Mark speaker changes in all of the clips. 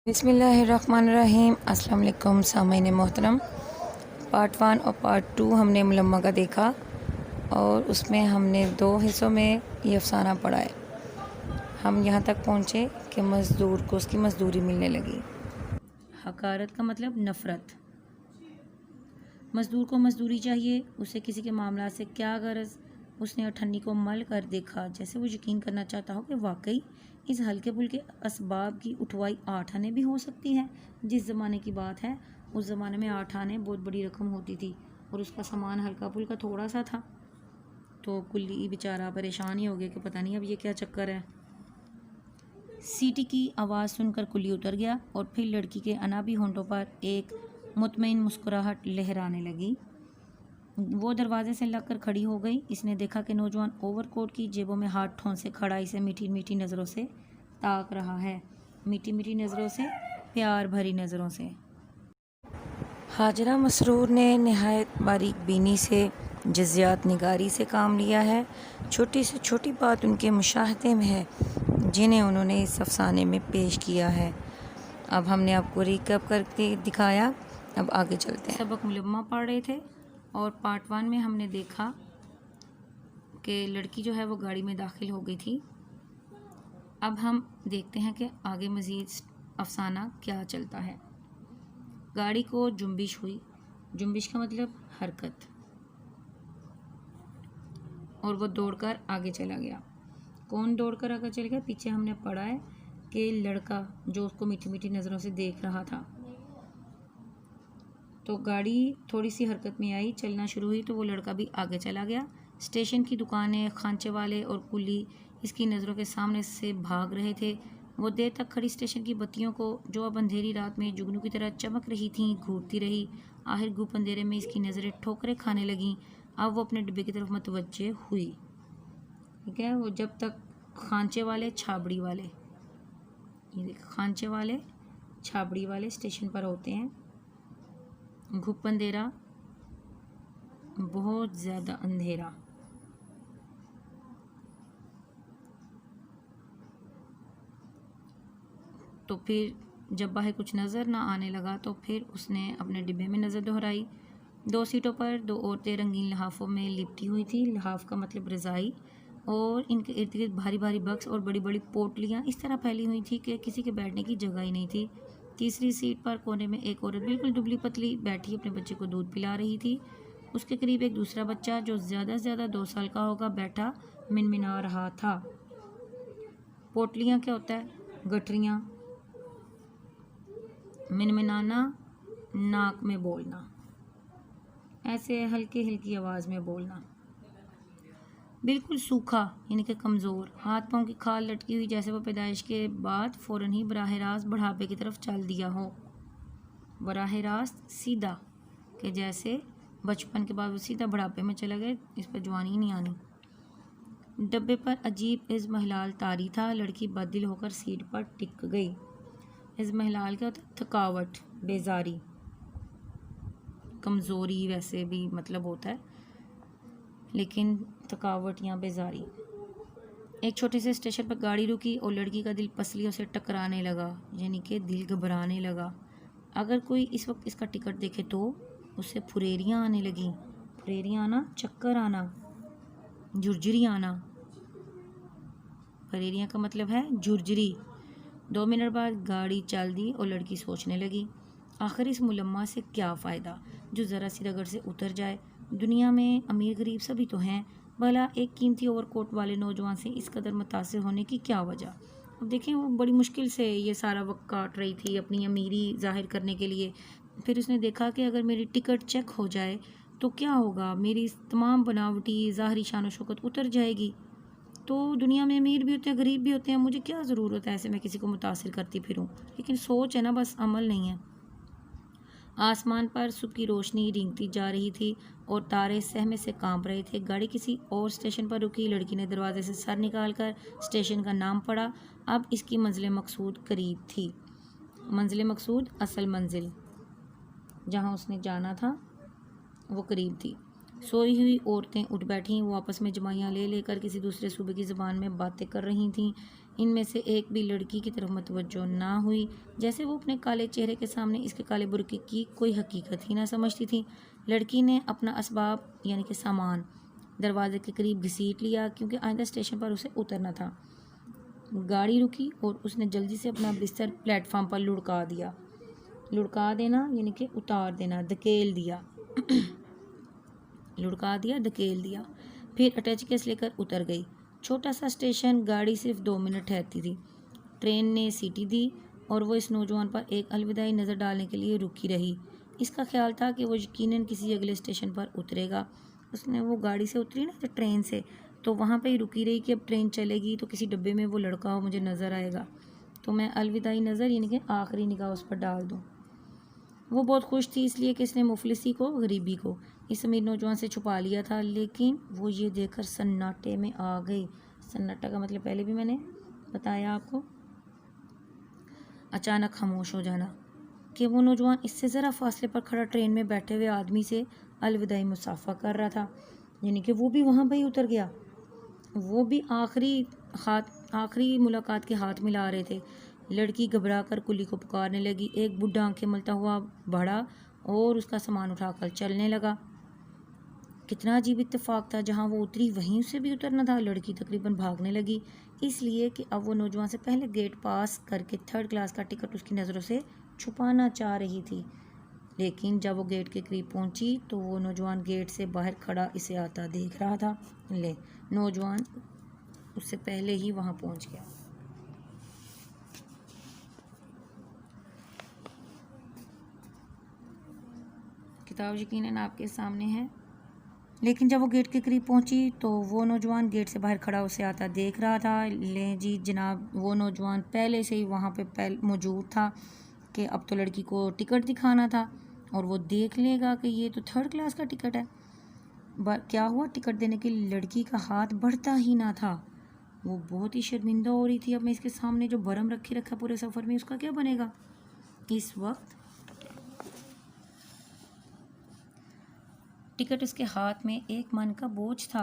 Speaker 1: بسم اللہ الرحمن الرحیم۔ السلام علیکم سامعین محترم۔ پارٹ 1 اور پارٹ 2 ہم نے ملمہ کا دیکھا اور اس میں ہم نے 2 حصوں میں یہ افسانہ پڑھا ہے۔ ہم یہاں تک پہنچے کہ مزدور کو اس کی مزدوری ملنے لگی۔ حقارت کا مطلب نفرت۔ مزدور کو مزدوری چاہیے، اسے کسی کے معاملات سے کیا غرض؟ اس نے اٹھنی کو مل کر دیکھا جیسے وہ یقین کرنا چاہتا ہو کہ واقعی اس ہلکے پھلکے اسباب کی اٹھوائی 8 آنے بھی ہو سکتی ہے۔ جس زمانے کی بات ہے اس زمانے میں 8 آنے بہت بڑی رقم ہوتی تھی اور اس کا سامان ہلکا پھلکا تھوڑا سا تھا، تو کلی بیچارہ پریشان ہی ہو گیا کہ پتہ نہیں اب یہ کیا چکر ہے۔ سیٹی کی آواز سن کر کلی اتر گیا اور پھر لڑکی کے انابی ہونٹوں پر ایک مطمئن مسکراہٹ لہرانے لگی۔ وہ دروازے سے لگ کر کھڑی ہو گئی۔ اس نے دیکھا کہ نوجوان اوور کوٹ کی جیبوں میں ہاتھ ٹھونسے کھڑا اسے میٹھی میٹھی نظروں سے تاک رہا ہے، میٹھی میٹھی نظروں سے، پیار بھری نظروں سے۔ ہاجرہ مسرور نے نہایت باریک بینی سے، جزیات نگاری سے کام لیا ہے۔ چھوٹی سے چھوٹی بات ان کے مشاہدے میں ہے جنہیں انہوں نے اس افسانے میں پیش کیا ہے۔ اب ہم نے آپ کو ریکیپ کر کے دکھایا، اب آگے چلتے ہیں۔ سبق ملمہ پڑھ رہے تھے اور پارٹ 1 میں ہم نے دیکھا کہ لڑکی جو ہے وہ گاڑی میں داخل ہو گئی تھی۔ اب ہم دیکھتے ہیں کہ آگے مزید افسانہ کیا چلتا ہے۔ گاڑی کو جنبش ہوئی، جنبش کا مطلب حرکت، اور وہ دوڑ کر آگے چلا گیا۔ کون دوڑ کر آگے چل گیا؟ پیچھے ہم نے پڑھا ہے کہ لڑکا جو اس کو میٹھی میٹھی نظروں سے دیکھ رہا تھا۔ تو گاڑی تھوڑی سی حرکت میں آئی، چلنا شروع ہوئی تو وہ لڑکا بھی آگے چلا گیا۔ اسٹیشن کی دکانیں، خانچے والے اور کلی اس کی نظروں کے سامنے سے بھاگ رہے تھے۔ وہ دیر تک کھڑی اسٹیشن کی بتیوں کو جو اب اندھیری رات میں جگنو کی طرح چمک رہی تھیں گھورتی رہی۔ آخر گھوپ اندھیرے میں اس کی نظریں ٹھوکریں کھانے لگیں۔ اب وہ اپنے ڈبے کی طرف متوجہ ہوئی۔ ٹھیک ہے، وہ جب تک خانچے والے، چھابڑی والے، یہ دیکھ خانچے والے، چھابڑی والے اسٹیشن پر ہوتے ہیں۔ گھپ اندھیرا، بہت زیادہ اندھیرا۔ تو پھر جب باہر کچھ نظر نہ آنے لگا تو پھر اس نے اپنے ڈبے میں نظر دہرائی۔ 2 سیٹوں پر 2 عورتیں رنگین لحافوں میں لپٹی ہوئی تھیں۔ لحاف کا مطلب رضائی، اور ان کے ارد گرد بھاری بھاری بکس اور بڑی بڑی پوٹلیاں اس طرح پھیلی ہوئی تھی کہ کسی کے بیٹھنے کی جگہ ہی نہیں تھی۔ تیسری سیٹ پر کونے میں ایک عورت بالکل دبلی پتلی بیٹھی اپنے بچے کو دودھ پلا رہی تھی۔ اس کے قریب ایک دوسرا بچہ جو زیادہ سے زیادہ 2 سال کا ہوگا بیٹھا منمنا رہا تھا۔ پوٹلیاں کیا ہوتا ہے؟ گٹریاں۔ منمنانا، ناک میں بولنا، ایسے ہلکی ہلکی آواز میں بولنا۔ بالکل سوکھا یعنی کہ کمزور، ہاتھ پاؤں کی کھال لٹکی ہوئی جیسے وہ پیدائش کے بعد فوراً ہی براہ راست بڑھاپے کی طرف چل دیا ہو۔ براہ راست سیدھا، کہ جیسے بچپن کے بعد وہ سیدھا بڑھاپے میں چلا گئے، اس پہ جوانی نہیں آنی۔ ڈبے پر عجیب اضمحلال طاری تھا۔ لڑکی بددل ہو کر سیٹ پر ٹک گئی۔ اضمحلال کیا ہوتا ہے؟ تھکاوٹ، بیزاری، کمزوری ویسے بھی مطلب ہوتا ہے، لیکن تھکاوٹ یا بیزاری۔ ایک چھوٹے سے اسٹیشن پر گاڑی رکی اور لڑکی کا دل پسلیوں سے ٹکرانے لگا، یعنی کہ دل گھبرانے لگا۔ اگر کوئی اس وقت اس کا ٹکٹ دیکھے تو اسے پھریریاں آنے لگیں۔ پھریریاں آنا، چکر آنا، جھرجھری آنا۔ پھریریاں کا مطلب ہے جھرجھری۔ 2 منٹ بعد گاڑی چل دی اور لڑکی سوچنے لگی، آخر اس ملمہ سے کیا فائدہ جو ذرا سی رگڑ سے اتر جائے؟ دنیا میں امیر غریب سبھی تو ہیں، بھلا ایک قیمتی اوور کوٹ والے نوجوان سے اس قدر متاثر ہونے کی کیا وجہ؟ اب دیکھیں، وہ بڑی مشکل سے یہ سارا وقت کاٹ رہی تھی اپنی امیری ظاہر کرنے کے لیے۔ پھر اس نے دیکھا کہ اگر میری ٹکٹ چیک ہو جائے تو کیا ہوگا؟ میری تمام بناوٹی ظاہری شان و شوکت اتر جائے گی۔ تو دنیا میں امیر بھی ہوتے ہیں، غریب بھی ہوتے ہیں، مجھے کیا ضرورت ہے ایسے میں کسی کو متاثر کرتی پھروں؟ لیکن سوچ ہے نا، بس عمل نہیں ہے۔ آسمان پر صبح کی روشنی رینگتی جا رہی تھی اور تارے سہمے سے کانپ رہے تھے۔ گاڑی کسی اور اسٹیشن پر رکی۔ لڑکی نے دروازے سے سر نکال کر اسٹیشن کا نام پڑھا۔ اب اس کی منزل مقصود قریب تھی۔ منزل مقصود، اصل منزل جہاں اس نے جانا تھا، وہ قریب تھی۔ सोई हुई औरतें उठ बैठीं। वो आपस में जमाइयाँ ले लेकर किसी दूसरे सूबे की ज़बान में बातें कर रही थीं। इनमें से एक भी लड़की की तरफ मतवज्जो ना हुई, जैसे वो अपने काले चेहरे के सामने इसके काले बुर्के की कोई हकीकत ही ना समझती थी। लड़की ने अपना असबाब यानी कि सामान दरवाजे के करीब घसीट लिया, क्योंकि आइंदा स्टेशन पर उसे उतरना था। गाड़ी रुकी और उसने जल्दी से अपना बिस्तर प्लेटफार्म पर लुढ़का दिया। लुढ़का देना यानी कि उतार देना, धकेल दिया लुढ़का दिया, धकेल दिया। फिर अटैच केस लेकर उतर गई। छोटा सा स्टेशन, गाड़ी सिर्फ 2 मिनट ठहरती थी। ट्रेन ने सीटी दी और वो इस नौजवान पर एक अलविदाई नज़र डालने के लिए रुकी रही। इसका ख्याल था कि वो यकीनन किसी अगले स्टेशन पर उतरेगा। उसने वो गाड़ी से उतरी ना, तो ट्रेन से, तो वहाँ पे ही रुकी रही कि अब ट्रेन चलेगी तो किसी डब्बे में वो लड़का हो मुझे नज़र आएगा, तो मैं अलविदाई नज़र यानी कि आखिरी निगाह उस पर डाल दूँ। वो बहुत खुश थी इसलिए कि इसने मुफलिसी को, गरीबी को इस अमीर नौजवान से छुपा लिया था। लेकिन वो ये देखकर सन्नाटे में आ गई। सन्नाटा का मतलब पहले भी मैंने बताया आपको, अचानक खामोश हो जाना, कि वो नौजवान इससे ज़रा फासले पर खड़ा ट्रेन में बैठे हुए आदमी से अलविदाई मुसाफा कर रहा था। यानी कि वो भी वहाँ पर ही उतर गया। वो भी आखिरी मुलाकात के हाथ मिला रहे थे। लड़की घबरा कर कुली को पुकारने लगी। एक बुढ़ा आंखें मलता हुआ बढ़ा और उसका सामान उठाकर चलने लगा। कितना अजीब इत्तेफाक था, जहाँ वो उतरी वहीं उसे भी उतरना था। लड़की तकरीबन भागने लगी, इसलिए कि अब वो नौजवान से पहले गेट पास करके 3rd क्लास का टिकट उसकी नज़रों से छुपाना चाह रही थी। लेकिन जब वो गेट के करीब पहुंची तो वो नौजवान गेट से बाहर खड़ा इसे आता देख रहा था। नौजवान उससे पहले ही वहां पहुंच गया। किताब यकीनन आपके सामने है। लेकिन जब वो गेट के करीब पहुंची तो वो नौजवान गेट से बाहर खड़ा उसे आता देख रहा था। ले जी जनाब, वो नौजवान पहले से ही वहाँ पे मौजूद था कि अब तो लड़की को टिकट दिखाना था और वो देख लेगा कि ये तो 3rd क्लास का टिकट है। क्या हुआ, टिकट देने की लड़की का हाथ बढ़ता ही ना था। वो बहुत ही शर्मिंदा हो रही थी। अब मैं इसके सामने जो भरम रखा पूरे सफ़र में, उसका क्या बनेगा। इस वक्त टिकट उसके हाथ में 1 मन का बोझ था।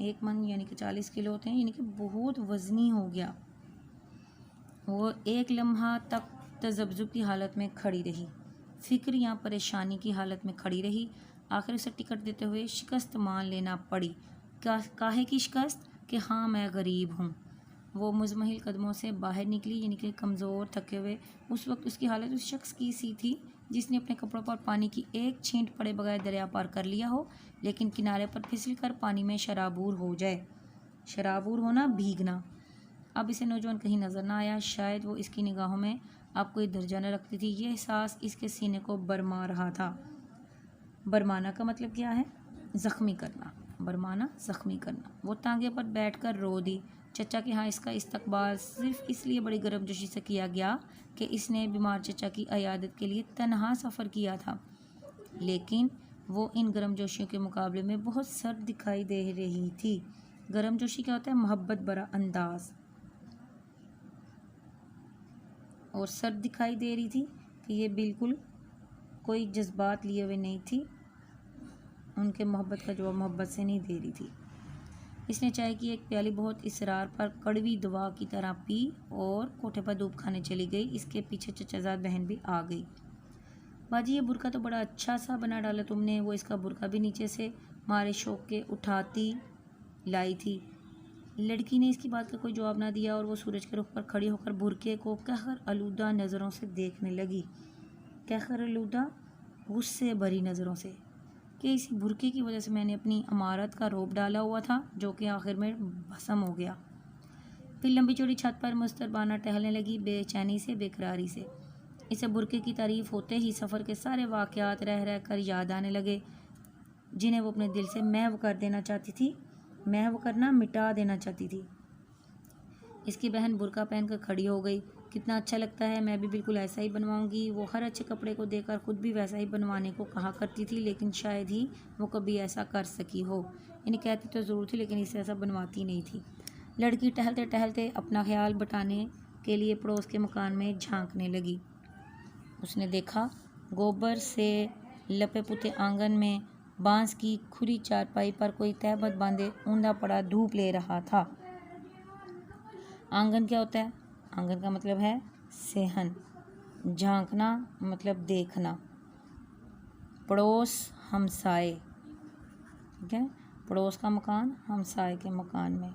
Speaker 1: 1 मन यानी कि 40 किलो होते हैं, यानी कि बहुत वज़नी हो गया। वो एक लम्हा तक तज़ब्ज़ुब की हालत में खड़ी रही, फ़िक्र या परेशानी की हालत में खड़ी रही। आखिर उसे टिकट देते हुए शिकस्त मान लेना पड़ी। काहे की शिकस्त कि हाँ, मैं गरीब हूँ। वो मुज़महिल कदमों से बाहर निकली, यानी कि कमज़ोर, थके हुए। उस वक्त उसकी हालत उस शख्स की सी थी जिसने अपने कपड़ों पर पानी की एक छींट पड़े बगैर दरिया पार कर लिया हो, लेकिन किनारे पर फिसल कर पानी में शराबूर हो जाए। शराबूर होना, भीगना। अब इसे नौजवान कहीं नज़र ना आया। शायद वो इसकी निगाहों में अब कोई दर्जा न रखती थी। ये एहसास इसके सीने को बरमा रहा था। बरमाना का मतलब क्या है, ज़ख्मी करना। बरमाना, ज़ख्मी करना। वो तांगे पर बैठकर रो दी। चचा के यहाँ इसका इस्तकबाल सिर्फ इसलिए बड़ी गर्मजोशी से किया गया कि इसने बीमार चचा की अयादत के लिए तन्हा सफ़र किया था। लेकिन वो इन गर्मजोशियों के मुकाबले में बहुत सर्द दिखाई दे रही थी। गर्मजोशी क्या होता है, मोहब्बत भरा अंदाज। और सर्द दिखाई दे रही थी कि ये बिल्कुल कोई जज्बात लिए हुए नहीं थी। उनके मोहब्बत का जवाब मोहब्बत से नहीं दे रही थी। इसने चाय की एक प्याली बहुत इसरार पर कड़वी दवा की तरह पी और कोठे पर धूप खाने चली गई। इसके पीछे चचाजाद बहन भी आ गई। बाजी, ये बुरका तो बड़ा अच्छा सा बना डाला तुमने। वो इसका बुरका भी नीचे से मारे शौक के उठाती लाई थी। लड़की ने इसकी बात का कोई जवाब ना दिया और वो सूरज के रुख पर खड़ी होकर बुरके को कहर आलूदा नज़रों से देखने लगी। कहर आलूदा, गुस्से भरी नज़रों से, कि इसी बुरके की वजह से मैंने अपनी अमारत का रोब डाला हुआ था, जो कि आखिर में भस्म हो गया। फिर लंबी चौड़ी छत पर मुस्तरबाना टहलने लगी, बेचैनी से, बेकरारी से। इसे बुरके की तारीफ होते ही सफ़र के सारे वाक़यात रह रह कर याद आने लगे, जिन्हें वो अपने दिल से महव कर देना चाहती थी। महव करना, मिटा देना चाहती थी। इसकी बहन बुरका पहनकर खड़ी हो गई। कितना अच्छा लगता है, मैं भी बिल्कुल ऐसा ही बनवाऊंगी। वो हर अच्छे कपड़े को देखकर खुद भी वैसा ही बनवाने को कहा करती थी, लेकिन शायद ही वो कभी ऐसा कर सकी हो। इन्हें कहती तो ज़रूर थी, लेकिन इसे ऐसा बनवाती नहीं थी। लड़की टहलते टहलते अपना ख्याल बटाने के लिए पड़ोस के मकान में झांकने लगी। उसने देखा गोबर से लपे पुते आंगन में बांस की खुली चारपाई पर कोई तहबंद बांधे ऊंधा पड़ा धूप ले रहा था। आंगन क्या होता है? आंगन का मतलब है सेहन। झांकना मतलब देखना। पड़ोस हमसाए, ठीक है, पड़ोस का मकान हमसाए के मकान में।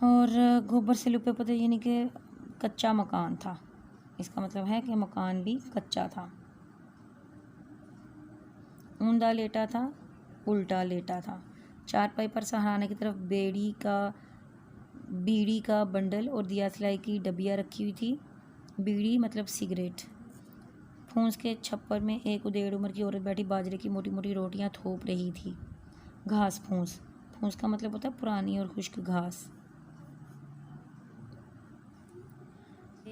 Speaker 1: और गोबर से लिपे पते यानी कि कच्चा मकान था, इसका मतलब है कि मकान भी कच्चा था। ऊंधा लेटा था, उल्टा लेटा था। चारपाई पर सहाराने की तरफ बीड़ी का बंडल और दिया सिलाई की डबिया रखी हुई थी। बीड़ी मतलब सिगरेट। फूंस के छप्पर में एक उदेड़ उम्र की औरत बैठी बाजरे की मोटी मोटी रोटियां थोप रही थी। घास फूंस, फूंस का मतलब होता है पुरानी और खुश्क घास।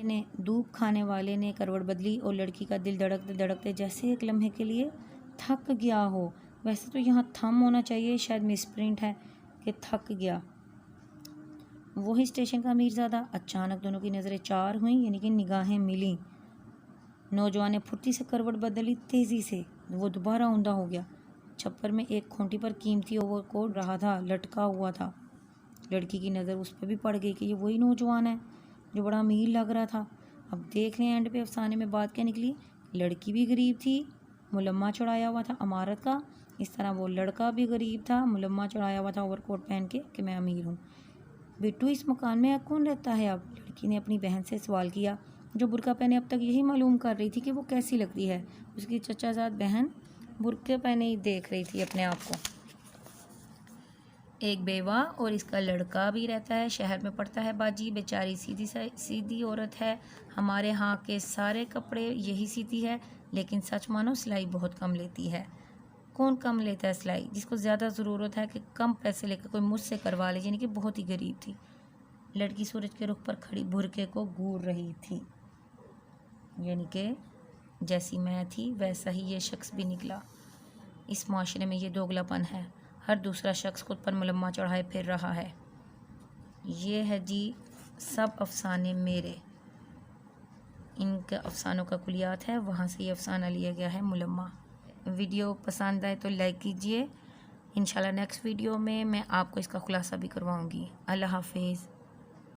Speaker 1: ने धूप खाने वाले ने करवट बदली और लड़की का दिल धड़कते धड़कते जैसे एक लम्हे के लिए थक गया हो। वैसे तो यहाँ थम होना चाहिए, शायद मिसप्रिंट है कि थक गया। वही स्टेशन का मीरजादा। अचानक दोनों की नज़रें चार हुईं, यानी कि निगाहें मिलीं। नौजवान ने फुर्ती से करवट बदली, तेज़ी से वो दोबारा ऊंधा हो गया। छप्पर में एक खूंटी पर कीमती ओवरकोट रहा था, लटका हुआ था। लड़की की नज़र उस पर भी पड़ गई कि ये वही नौजवान है जो बड़ा अमीर लग रहा था। अब देख लें एंड पे अफसाने में बात क्या निकली। लड़की भी गरीब थी, मुलम्मा चढ़ाया हुआ था अमारत का। इस तरह वो लड़का भी गरीब था, मुलम्मा चढ़ाया हुआ था ओवरकोट पहन के कि मैं अमीर हूँ। बिट्टू, इस मकान में कौन रहता है अब? लड़की ने अपनी बहन से सवाल किया, जो बुर्का पहने अब तक यही मालूम कर रही थी कि वो कैसी लगती है। उसकी चचाजाद बहन बुर्के पहने ही देख रही थी अपने आप को। एक बेवा और इसका लड़का भी रहता है, शहर में पढ़ता है बाजी। बेचारी सीधी सीधी औरत है, हमारे यहाँ के सारे कपड़े यही सीती है, लेकिन सच मानो सिलाई बहुत कम लेती है। कौन कम लेता है सिलाई? जिसको ज़्यादा ज़रूरत है कि कम पैसे लेकर कोई मुझसे करवा ले, यानी कि बहुत ही गरीब थी। लड़की सूरज के रुख पर खड़ी बुरके को घूर रही थी, यानी कि जैसी मैं थी वैसा ही ये शख्स भी निकला। इस माशरे में ये दोगलापन है, हर दूसरा शख्स खुद पर मुलम्मा चढ़ाए फिर रहा है। ये है जी सब अफसाने मेरे, इनके अफसानों का कुलियात है, वहाँ से ये अफसाना लिया गया है मुलम्मा। वीडियो पसंद आए तो लाइक कीजिए। इंशाल्लाह नेक्स्ट वीडियो में मैं आपको इसका खुलासा भी करवाऊँगी। अल्लाह हाफिज़।